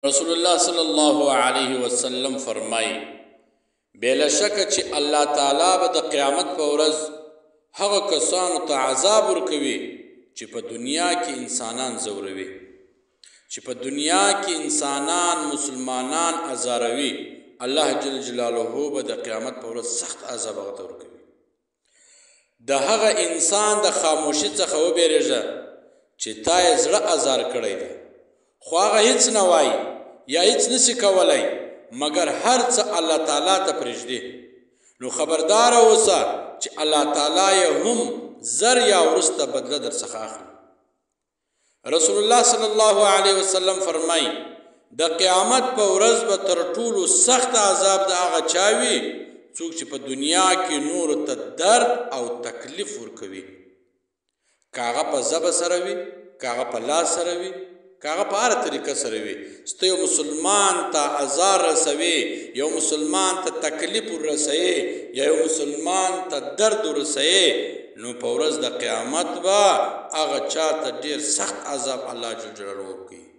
رسول الله صلی الله علیه وسلم فرمای بلا شک چې الله تعالی به د قیامت په ورځ هغه کسانو ته عذاب ورکوي چې په دنیا کې انسانان زوروي، چې په دنیا کې انسانان مسلمانان ازاروي. الله جل جلاله به د قیامت په ورځ سخت عذاب هغه ورکوي. د هغه انسان د خاموشي څخه وبېرېږه چې تا یې زړه ازار کړی دی، خو هغه هیڅ نه وایي یا هیڅ نشي کولی مګر هر څه الله تعالی ته پرېږدي. نو خبردار اوسه چې الله تعالی یې هم زر یا وروسته بدله در څخه اخلي. رسول الله صلی الله علیه وسلم فرمایي د قیامت په ورځ به تر ټولو سخت عذاب د هغه چا وي څوک چې په دنیا کې نورو ته درد او تکلیف ورکوي، که هغه په ژبه سره وي، که هغه په لاس سره وي، که هغه په هره طریقه سره وي. ته یو مسلمان ته ازار رسوي، یو مسلمان ته تکلیف ورسوي، یا یو مسلمان ته درد ورسوي، نو په ورځ د قیامت به هغه چا ته ډېر سخت عذاب الله جل جلاله ورکوي.